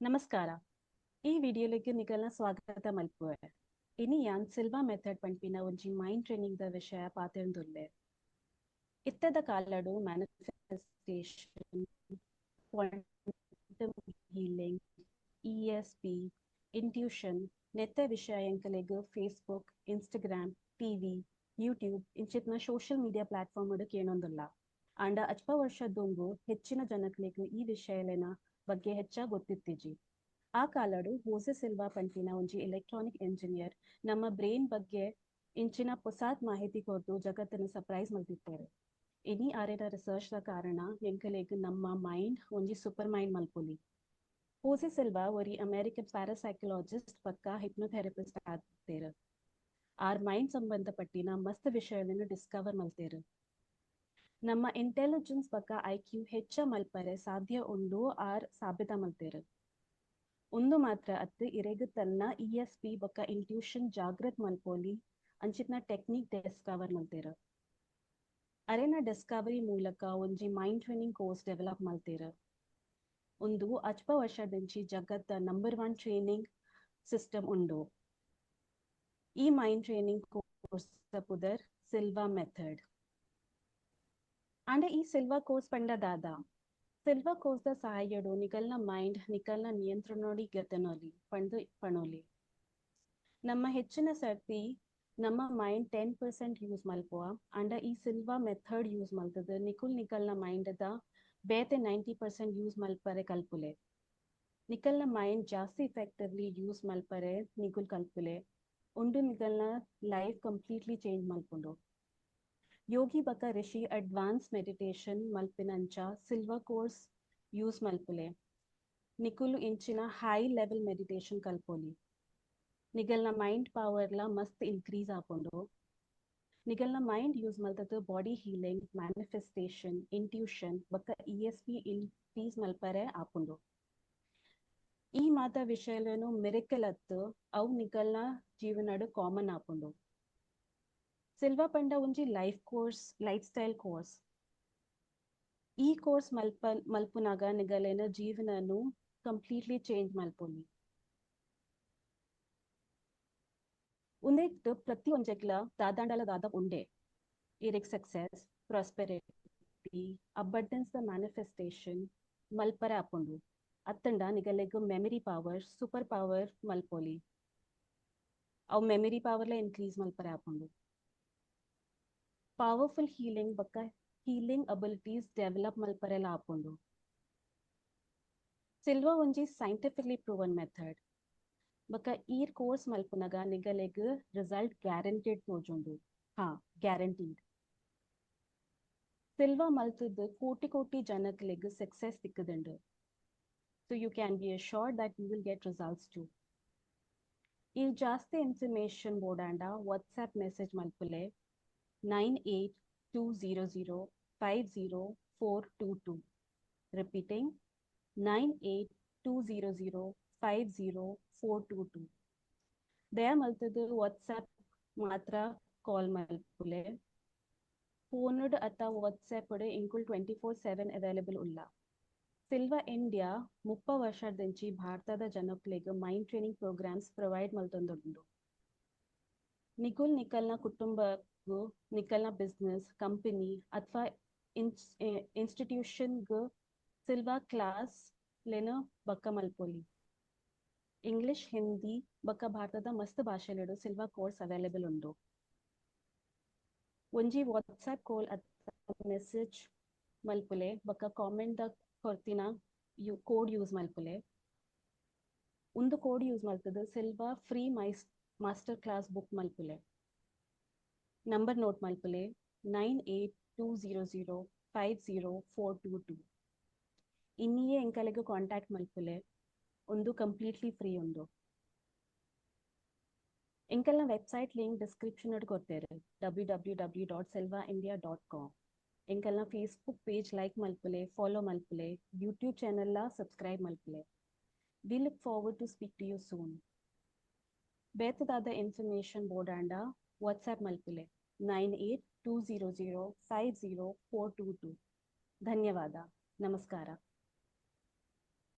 ನಮಸ್ಕಾರ. ಈ ವಿಡಿಯೋಲಿಗೆ ನಿಕಲ್ನ ಸ್ವಾಗತ ಮಲ್ಪುವೆ. ಇನಿ ಯಾನ್ ಸಿಲ್ವಾ ಮೆಥಡ್ ಪಂಪಿನ ಒಂಜಿ ಮೈಂಡ್ ಟ್ರೈನಿಂಗ್ ದ ವಿಷಯ ಪಾತೆಂದುಲ್ಲೆ. ಇತ್ತದ ಕಾಲಡು manifestation, quantum healing, ESP, intuition ನೆತ್ತ ವಿಷಯಂಕಲೆಗ್ ಫೇಸ್ಬುಕ್, ಇನ್ಸ್ಟಾಗ್ರಾಮ್, ಟಿವಿ, ಯೂಟ್ಯೂಬ್ ಇಂಚಿತ್ನ ಸೋಷಿಯಲ್ ಮೀಡಿಯಾ ಪ್ಲಾಟ್ಫಾರ್ಮ್ ಕೇಳೊಂದುಲ್ಲ. ಆಂಡ ಅಲ್ಪ ವರ್ಷದೊಂಗು ಹೆಚ್ಚಿನ ಜನಕ್ಲೆಗ್ ಈ ವಿಷಯಲೆನ ಬಗ್ಗೆ ಹೆಚ್ಚಾಗಿ ಗೊತ್ತಿತ್ತಿಜಿ. ಆ ಕಾಲಡು ಹೋಸೆ ಸಿಲ್ವಾ ಪಂಪಿನ ಒಂಜಿ ಎಲೆಕ್ಟ್ರಾನಿಕ್ ಎಂಜಿನಿಯರ್ ನಮ್ಮ ಬ್ರೈನ್ ಬಗ್ಗೆ ಇಂಚಿನ ಪೊಸಾತ್ ಮಾಹಿತಿ ಕೊರ್ದು ಜಗತ್ತನ್ನು ಸರ್ಪ್ರೈಸ್ ಮಲ್ತಿತ್ತೇರು. ಇನಿ ಆರೆನ ರಿಸರ್ಚ್ ದ ಕಾರಣ ಎಂಕಲೆಗ್ ನಮ್ಮ ಮೈಂಡ್ ಒಂಜಿ ಸೂಪರ್ ಮೈಂಡ್ ಮಲ್ಪೊಲಿ. ಹೋಸೆ ಸಿಲ್ವಾ ಒರಿ ಅಮೆರಿಕನ್ ಪ್ಯಾರಾಸೈಕಲಾಜಿಸ್ಟ್ ಪಕ್ಕ ಹಿಪ್ನೋಥೆರಪಿಸ್ಟ್ ಆತೇರು. ಆರ್ ಮೈಂಡ್ ಸಂಬಂಧಪಟ್ಟಿನ ಮಸ್ತ್ ವಿಷಯಗಳನ್ನು ಡಿಸ್ಕವರ್ ಮಲ್ತೇರು. ನಮ್ಮ ಇಂಟೆಲಿಜೆನ್ಸ್ ಪಕ್ಕ IQ ಹೆಚ್ಚ ಮಲ್ಪರೆ ಸಾಧ್ಯ ಉಂಡು ಆರ್ ಸಾಬೀತ ಮಲ್ತೇರು. ಒಂದು ಮಾತ್ರ ಅತ್ತು ಇರೆಗ್ ತನ್ನ ESP ಬೊಕ್ಕ ಇಂಟ್ಯೂಷನ್ ಜಾಗ್ರತ್ ಮಲ್ಪೋಲಿ ಅಂಚಿತ್ನ ಟೆಕ್ನಿಕ್ ಡಿಸ್ಕವರ್ ಮಲ್ತೇರು. ಅರೆನ ಡಿಸ್ಕವರಿ ಮೂಲಕ ಒಂಜಿ ಮೈಂಡ್ ಟ್ರೈನಿಂಗ್ ಕೋರ್ಸ್ ಡೆವಲಪ್ ಮಲ್ತೇರು. ಒಂದು ಅಲ್ಪ ವರ್ಷದಿಂಚಿ ಜಗತ್ತ ನಂಬರ್ 1 ಟ್ರೈನಿಂಗ್ ಸಿಸ್ಟಮ್ ಉಂಡು. ಈ ಮೈಂಡ್ ಟ್ರೈನಿಂಗ್ ಕೋರ್ಸ್ ಪುದರ್ ಸಿಲ್ವಾ ಮೆಥಡ್. ಅಂಡ ಈ ಸಿಲ್ವಾ ಕೋರ್ಸ್ ಪಂಡದಾದ ಸಿಲ್ವಾ ಕೋರ್ಸ್ ದ ಸಹಾಯಡು ನಿಕಲ್ನ ಮೈಂಡ್ ನಿಕಲ್ನ ನಿಯಂತ್ರಣೋಡಿ ಗೆತನೋಲಿ ಪಣೋಲಿ. ನಮ್ಮ ಹೆಚ್ಚಿನ ಸರ್ತಿ ನಮ್ಮ ಮೈಂಡ್ 10% ಯೂಸ್ ಮಲ್ಪುವ ಅಂಡ ಈ ಸಿಲ್ವಾ ಮೆಥಡ್ ಯೂಸ್ ಮಲ್ತದ ನಿಕಲ್ನ ಮೈಂಡ್ ದ ಬೇತೆ 90% ಯೂಸ್ ಮಲ್ಪರೆ ಕಲ್ಪುಲೆ. ನಿಕಲ್ನ ಮೈಂಡ್ ಜಾಸ್ತಿ ಇಫೆಕ್ಟಿವ್ಲಿ ಯೂಸ್ ಮಲ್ಪರೆ ನಿಕುಲ್ ಕಲ್ಪುಲೆ ಉಂಡು ನಿಕಲ್ನ ಲೈಫ್ ಕಂಪ್ಲೀಟ್ಲಿ ಚೇಂಜ್ ಮಲ್ಪುಂಡು. ಯೋಗಿ ಬಕ ರಿಷಿ ಅಡ್ವಾನ್ಸ್ ಮೆಡಿಟೇಷನ್ ಮಲ್ಪಿನಂಚ ಸಿಲ್ವಾ ಕೋರ್ಸ್ ಯೂಸ್ ಮಲ್ಪುಲೆ ನಿಕುಲು ಇಂಚಿನ ಹೈ ಲೆವೆಲ್ ಮೆಡಿಟೇಷನ್ ಕಲ್ಪೋಲಿ. ನಿಗಲ್ನ ಮೈಂಡ್ ಪವರ್ಲ ಮಸ್ತ್ ಇನ್ಕ್ರೀಸ್ ಆಪುಂಡು. ನಿಗಲ್ನ ಮೈಂಡ್ ಯೂಸ್ ಮಲ್ತದ ಬಾಡಿ ಹೀಲಿಂಗ್, ಮ್ಯಾನಿಫೆಸ್ಟೇಷನ್, ಇಂಟ್ಯೂಷನ್ ಬಕ ESP ಇನ್ಕ್ರೀಸ್ ಮಲ್ಪರೆ ಆಪುಂಡು. ಈ ಮಾತ ವಿಷಯలను ಮಿರಕಲ್ ಅತ್ತು ಅವು ನಿಕಲ್ನ ಜೀವನಡು ಕಾಮನ್ ಆಪುಂಡು. ಸಿಲ್ವಾ ಪಂಡ ಒಂಜಿ ಲೈಫ್ ಸ್ಟೈಲ್ ಕೋರ್ಸ್. ಈ ಕೋರ್ಸ್ ಮಲ್ಪುನಾಗ ನಿಗಲೇನ ಜೀವನನು ಕಂಪ್ಲೀಟ್ಲಿ ಚೇಂಜ್ ಮಲ್ಪೊಲಿ. ಉಂದೆಟ್ ಪ್ರತಿ ಒಂಜೆಕ್ಲ ದಾದಾಂಡಲ ದಾದ ಉಂಡೆ ಇರೆಗ್ success, prosperity, abundance the manifestation ಮಲ್ಪರೆ ಆಪುಂಡು. ಅತ್ತಂಡ ನಿಗಲೆಗ್ ಮೆಮರಿ ಪವರ್, ಸೂಪರ್ ಪವರ್ ಮಲ್ಪೊಲಿ. ಅವು ಮೆಮರಿ ಪವರ್ಲ ಇನ್ಕ್ರೀಸ್ ಮಲ್ಪರೆ ಆಪುಂಡು. ಪವರ್ಫುಲ್ ಹೀಲಿಂಗ್ ಬಕ್ಕ ಹೀಲಿಂಗ್ ಅಬಿಲಿಟೀಸ್ ಡೆವಲಪ್ ಮಲ್ಪರೆಲ ಆಪುಂಡು. ಸಿಲ್ವಾ ಒಂಜಿ ಸೈಂಟಿಫಿಕ್ಲಿ ಪ್ರೂವನ್ ಮೆಥಡ್. ಬಕ್ಕ ಈ ಕೋರ್ಸ್ ಮಲ್ಪುನಗ ನಿಗಲೆಗ್ ರಿಸಲ್ಟ್ ಗ್ಯಾರಂಟೆಡ್ ತೋಜುಂಡು. ಗ್ಯಾರಂಟೀಡ್. ಸಿಲ್ವಾ ಮಲ್ತದ ಕೋಟಿ ಜನಕ್ಲೆಗ್ success ತಿಕ್ಕದುಂಡು. So you can be assured that you will get results too. ಈ ಜಾಸ್ತಿ ಇನ್ಫಾರ್ಮೇಶನ್ ಬೋಡಾಂಡ ವಾಟ್ಸ್ಆಪ್ ಮೆಸೇಜ್ ಮಲ್ಪುಲೆ 9820050422. ರಿಪೀಟಿಂಗ್ 9820050422. ದಯ ಮಲ್ತದ ವಾಟ್ಸ್ಆಪ್ ಮಾತ್ರ ಕಾಲ್ ಮಲ್ಪುಲೆ. ಫೋನ್ಡ್ ಅಥವಾ ವಾಟ್ಸ್ಆಪ್ ಇಂಕುಲ್ 24/7 ಅವೈಲೇಬಲ್ ಉಲ್ಲ. ಸಿಲ್ವಾ ಇಂಡಿಯಾ 30 ವರ್ಷದಿಂಚಿ ಭಾರತದ ಜನಕ್ಲೆಗ್ ಮೈಂಡ್ ಟ್ರೈನಿಂಗ್ ಪ್ರೋಗ್ರಾಮ್ಸ್ ಪ್ರೊವೈಡ್ ಮಲ್ತೊಂದುಂಡು. ನಿಕುಲ್ ನಿಕಲ್ನ ಕುಟುಂಬಗೂ ನಿಕಲ್ನ ಬಿಸ್ನೆಸ್ ಕಂಪನಿ ಅಥವಾ ಇನ್ಸ್ಟಿಟ್ಯೂಷನ್ಗ್ ಸಿಲ್ವಾ ಕ್ಲಾಸ್ ಲೆನ ಬಕ್ಕ ಮಲ್ಪೊಲಿ. ಇಂಗ್ಲಿಷ್, ಹಿಂದಿ ಬಕ್ಕ ಭಾರತದ ಮಸ್ತ್ ಭಾಷೆಲೆಡು ಸಿಲ್ವಾ ಕೋರ್ಸ್ ಅವೈಲೇಬಲ್ ಉಂಡು. ಒಂಜಿ ವಾಟ್ಸ್ಆಪ್ ಕಾಲ್ ಅಥವಾ ಮೆಸೇಜ್ ಮಲ್ಪುಲೆ ಬಕ್ಕ ಕಾಮೆಂಟ್ ದ ಕೊರ್ತಿನ ಕೋಡ್ ಯೂಸ್ ಮಲ್ಪುಲೆ. ಒಂದು ಕೋಡ್ ಯೂಸ್ ಮಲ್ತದ Silva free master class book ಮಲ್ಪುಲೆ. ನಂಬರ್ ನೋಟ್ ಮಲ್ಪುಲೆ 9820050422. ಇನ್ನಿಯೇ ಎಂಕಲೆಗ್ ಕಾಂಟ್ಯಾಕ್ಟ್ ಮಲ್ಪುಲೆ. ಒಂದು ಕಂಪ್ಲೀಟ್ಲಿ ಫ್ರೀ ಉಂಡು. ಎಂಕಲ್ನ ವೆಬ್ಸೈಟ್ ಲಿಂಕ್ ಡಿಸ್ಕ್ರಿಪ್ಷನ್ ಕೊಡ್ತೇರೆ www.silvaindia.com. ಎಂಕಲ್ನ ಫೇಸ್ಬುಕ್ ಪೇಜ್ ಲೈಕ್ ಮಲ್ಪುಲೆ, ಫಾಲೋ ಮಲ್ಪುಲೆ, ಯೂಟ್ಯೂಬ್ ಚಾನೆಲ್ ಸಬ್ಸ್ಕ್ರೈಬ್ ಮಲ್ಪುಲೆ. We look forward to speak to you soon. ಬೇತದಾದ ಇನ್ಫಾರ್ಮೇಶನ್ ಬೋಡಾಂಡ ವಾಟ್ಸ್ಆಪ್ ಮಲ್ಪುಲೆ 9820050422. ಧನ್ಯವಾದ. ನಮಸ್ಕಾರ.